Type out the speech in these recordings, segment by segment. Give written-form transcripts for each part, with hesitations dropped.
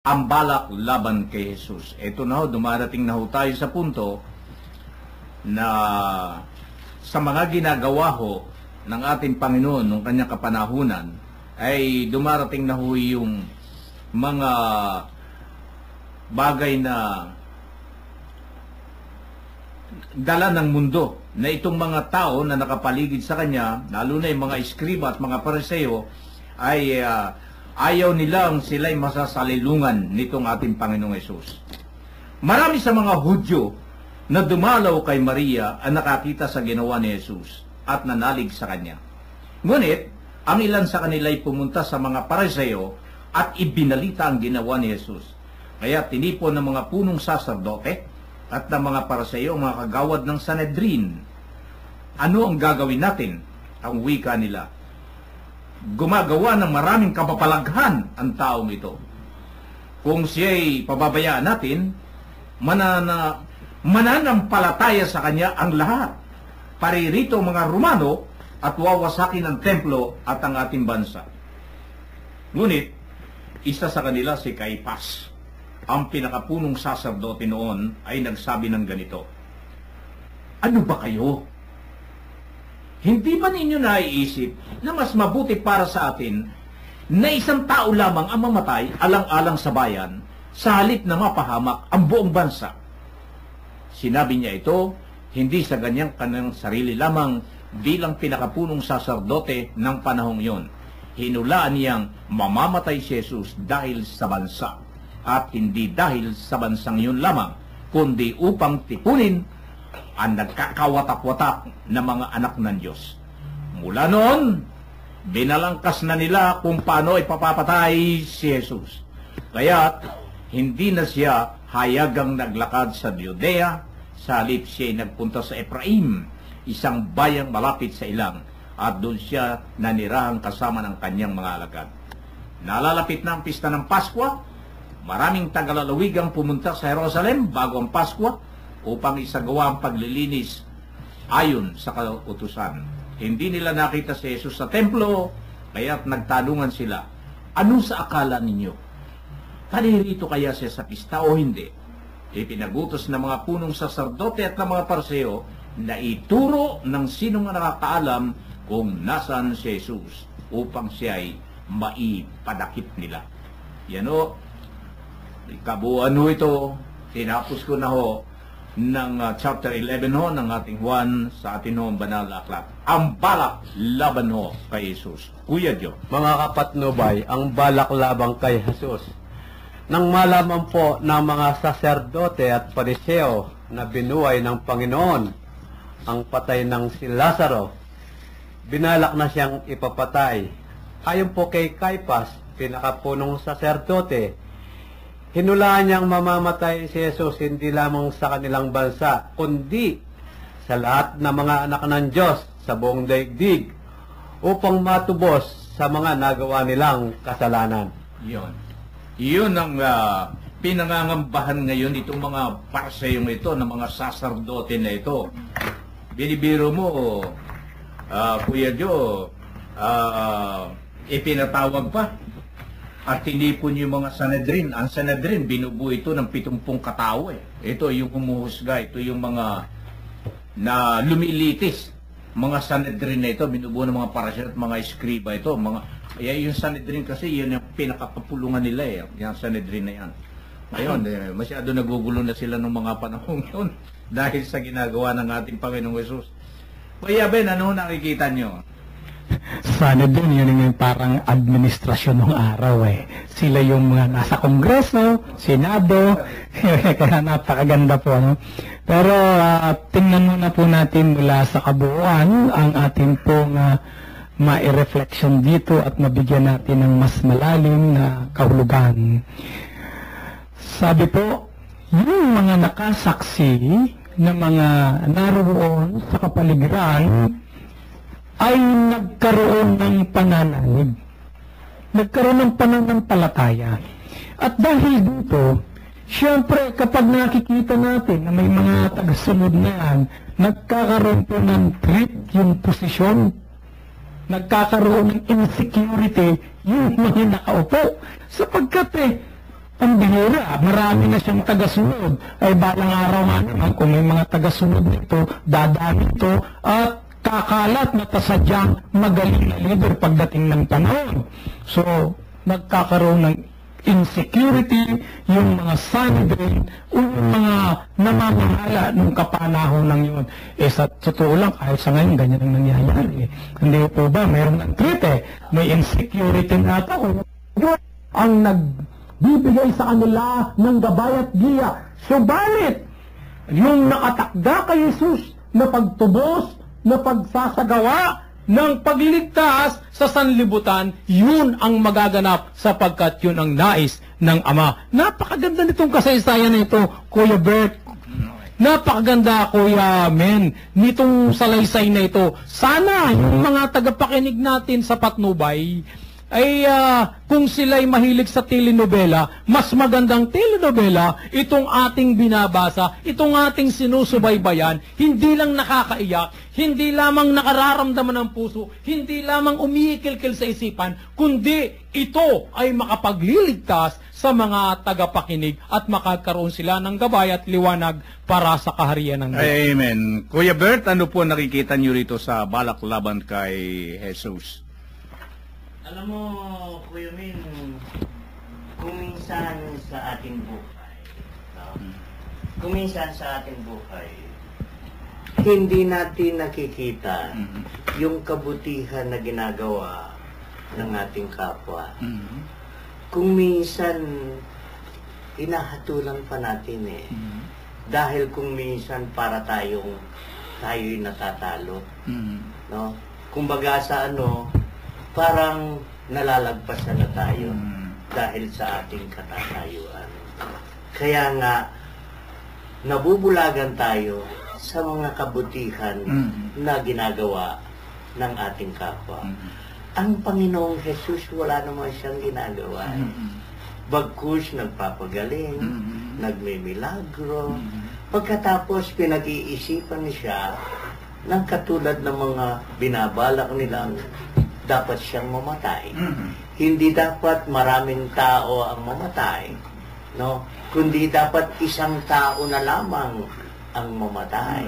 ang balak laban kay Jesus. Ito na ho, dumarating na ho tayo sa punto na sa mga ginagawa ho ng ating Panginoon nung kanyang kapanahunan ay dumarating na ho yung mga bagay na dala ng mundo, na itong mga tao na nakapaligid sa kanya, lalo na yung mga eskriba at mga pariseo, ay ayaw nilang sila'y masasalilungan nitong ating Panginoong Hesus. Marami sa mga Hudyo na dumalaw kay Maria ang nakakita sa ginawa ni Hesus at nanalig sa kanya. Ngunit, ang ilan sa kanila ay pumunta sa mga pariseo at ibinalita ang ginawa ni Hesus. Kaya tinipon ng mga punong saserdote at ng mga pariseo, mga kagawad ng Sanhedrin. Ano ang gagawin natin? Ang wika nila, gumagawa ng maraming kapapalaghan ang taong ito. Kung siya'y pababayaan natin, mananampalataya sa kanya ang lahat. Paririto mga Romano at wawasakin ang templo at ang ating bansa. Ngunit, isa sa kanila si Caiphas, ang pinakapunong saserdote noon, ay nagsabi ng ganito, "Ano ba kayo? Hindi ba ninyo naiisip na mas mabuti para sa atin na isang tao lamang ang mamatay alang-alang sa bayan sa halip na mapahamak ang buong bansa?" Sinabi niya ito hindi sa ganyang kanyang sarili lamang bilang pinakapunong saserdote ng panahong yon. Hinulaan niyang mamamatay si Jesus dahil sa bansa, at hindi dahil sa bansang yun lamang, kundi upang tipunin ang nagkakawatak-watak na mga anak ng Diyos. Mula noon, binalangkas na nila kung paano ipapapatay si Jesus. Kaya hindi na siya hayagang naglakad sa Judea, sa halip siya nagpunta sa Ephraim, isang bayang malapit sa ilang, at doon siya nanirahang kasama ng kanyang mga alagad. Nalalapit na ang pista ng Paskwa. Maraming tagalalawigang pumunta sa Jerusalem bago ang Paskwa upang isagawa ang paglilinis ayon sa kautusan. Hindi nila nakita si Jesus sa templo, kaya't nagtanungan sila, "Ano sa akala ninyo? Paririto kaya siya sa pista o hindi?" Ipinagutos ng mga punong saserdote at ng mga pariseo na ituro ng sino nga nakakaalam kung nasaan si Jesus upang siya ay maipadakip nila. Yan o, kabuuan ho ito, tinapos ko na ho ng chapter 11 ho ng ating Juan sa ating ho banal na aklat. Ang balak laban ho kay Jesus. Kuya Joe. Mga kapatnubay, ang balak laban kay Jesus. Nang malaman po ng mga saserdote at pariseo na binuhay ng Panginoon ang patay ng si Lazaro, binalak na siyang ipapatay. Ayon po kay Caiphas, pinakapunong saserdote, hinulaan niyang mamamatay si Jesus hindi lamang sa kanilang bansa, kundi sa lahat ng mga anak ng Diyos sa buong daigdig, upang matubos sa mga nagawa nilang kasalanan. Yun ang pinangangambahan ngayon itong mga pariseyong ito, ng mga saserdote na ito. Binibiro mo, Kuya Joe, ipinatawag pa at tinipon yung mga Sanhedrin. Ang Sanhedrin, binubuo ito ng 70 katao. Ito yung humuhusga, ito yung mga na lumilitis. Mga Sanhedrin na ito, binubuo ng mga pariseo at mga eskriba ito. Yung Sanhedrin kasi, yun yung pinakapapulungan nila yung Sanhedrin na yan. Ngayon, masyado nagugulo na sila ng mga panahon yun dahil sa ginagawa ng ating Panginoong Hesus. Kuya Ben, ano nakikita nyo? Sanhedrin, yun yung parang administrasyon ng araw Sila yung mga nasa Kongreso, Senado, kaya napakaganda po. No? Pero tingnan muna po natin mula sa kabuuan ang ating pong ma-reflection dito at mabigyan natin ng mas malalim na kahulugan. Sabi po, yung mga nakasaksi na mga naroon sa kapaligiran ay nagkaroon ng pananalig. Nagkaroon ng pananampalataya. At dahil dito, siyempre kapag nakikita natin na may mga tagasunod na yan, nagkakaroon po ng threat yung posisyon, nagkakaroon ng insecurity yung mga nakaupo. Sapagkat ang bihira, marami na siyang tagasunod. Ay balang araw nga naman, kung may mga tagasunod nito, dadami ito, at kakalat na tasadyang magaling na leader pagdating ng panahon. So, nagkakaroon ng insecurity, yung mga Sanhedrin, yung mga namamahala ng kapanahon ng yun. Sa totoo lang, kahit sa ngayon, ganyan ang nangyayari. Hindi po ba, mayroong ng threat may insecurity na tao. Yun ang nagbibigay sa kanila ng gabay at giya. Subalit, yung nakatakda kay Jesus na pagtubos, na pagsasagawa ng pagliligtas sa sanlibutan, yun ang magaganap sapagkat yun ang nais ng Ama. Napakaganda nitong kasaysayan na ito, Kuya Bert. Napakaganda, Kuya Men, nitong salaysay na ito. Sana yung mga tagapakinig natin sa Patnubay ay kung sila'y mahilig sa telenovela, mas magandang telenovela itong ating binabasa, itong ating sinusubaybayan, hindi lang nakakaiyak, hindi lamang nakararamdaman ng puso, hindi lamang umiikilkil sa isipan, kundi ito ay makapagliligtas sa mga tagapakinig at makakaroon sila ng gabay at liwanag para sa kaharian ng Diyos. Amen. Kuya Bert, ano po nakikita niyo rito sa balak laban kay Jesus? Alam mo, Kuya Min, kung minsan sa ating buhay, kung minsan sa ating buhay, hindi natin nakikita yung kabutihan na ginagawa ng ating kapwa. Kung minsan, inahatulan pa natin dahil kung minsan para tayo'y natatalo. No? Kumbaga sa parang nalalagpasan na tayo dahil sa ating katatayuan. Kaya nga, nabubulagan tayo sa mga kabutihan na ginagawa ng ating kapwa. Ang Panginoong Jesus, wala naman siyang ginagawa. Bagkus, nagpapagaling, nagmimilagro. Pagkatapos, pinag-iisipan siya ng katulad ng mga binabalak nilang dapat siyang mamatay. Hindi dapat maraming tao ang mamatay, no? Kundi dapat isang tao na lamang ang mamatay,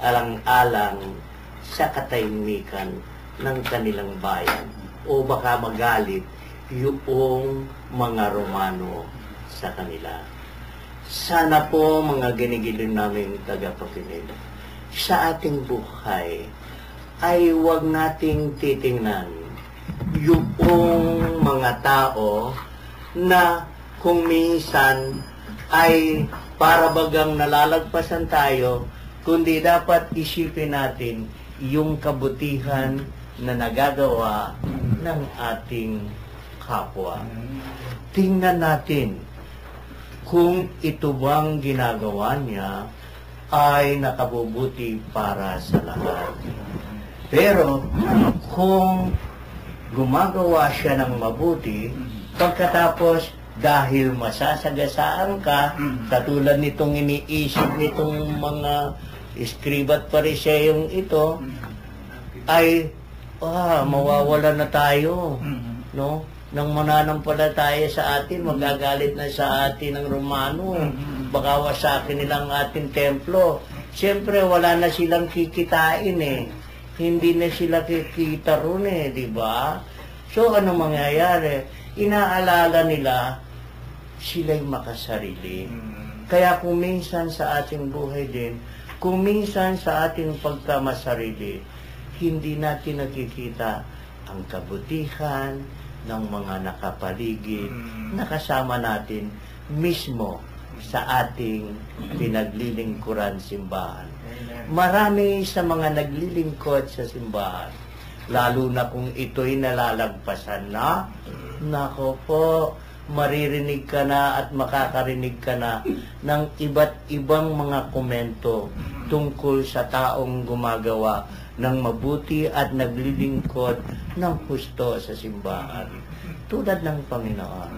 alang-alang sa katahimikan ng kanilang bayan, o baka magalit yung mga Romano sa kanila. Sana po, mga ginigiling naming tagapakinig, sa ating buhay ay huwag nating titingnan yung mga tao na kung minsan ay para bagang nalalagpasan tayo, kundi dapat isipin natin yung kabutihan na nagagawa ng ating kapwa. Tingnan natin kung ito bang ginagawa niya ay nakabubuti para sa lahat. Pero kung gumagawa siya ng mabuti, pagkatapos dahil masasagasaan ka, katulad nitong iniisip nitong mga iskribat pariseyong ito, ay mawawala na tayo, no? Nang mananampalataya sa atin, magagalit na sa atin ng Romano, baka wasakin nilang ating templo. Siyempre, wala na silang kikitain hindi na sila kikita ron di ba? So, ano mangyayari? Inaalala nila, sila'y makasarili. Kaya kung minsan sa ating buhay din, kung minsan sa ating pagkamasarili, hindi natin nakikita ang kabutihan ng mga nakapaligid, nakasama natin mismo sa ating pinaglilingkuran simbahan. Marami sa mga naglilingkod sa simbahan, lalo na kung ito'y nalalagpasan na, nako po, maririnig ka na at makakarinig ka na ng iba't ibang mga komento tungkol sa taong gumagawa ng mabuti at naglilingkod ng husto sa simbahan. Tulad ng Panginoon,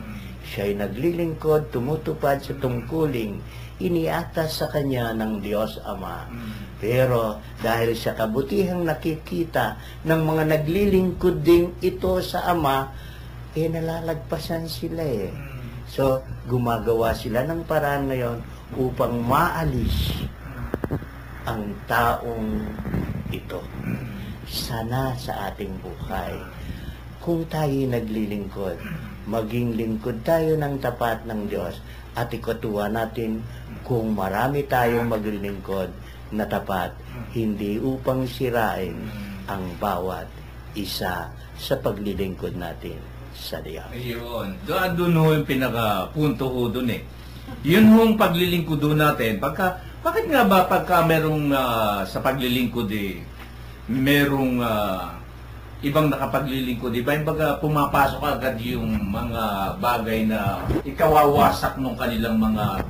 siya'y naglilingkod, tumutupad sa tungkuling iniatas sa kanya ng Diyos Ama. Pero dahil sa kabutihang nakikita ng mga naglilingkod din ito sa Ama, nalalagpasan sila So, gumagawa sila ng paraan ngayon upang maalis ang taong ito. Sana sa ating buhay, kung tayo naglilingkod, maging lingkod tayo ng tapat ng Diyos at ikatuwa natin kung marami tayong maglilingkod na tapat, hindi upang sirain ang bawat isa sa paglilingkod natin sa Diyos. Ayun. Doon ho yung pinaka-punto ho doon eh. Yun hong paglilingkod doon natin. Bakit nga ba pagka merong sa paglilingkod eh, merong ibang nakapaglilingkod, iba yung baga pumapasok agad yung mga bagay na ikawawasak ng kanilang mga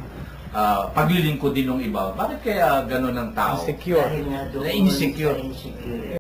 paglilingkod din ng iba. Bakit kaya gano'n ang tao? Insecure. Dahil nga doon Na insecure. sa insecure.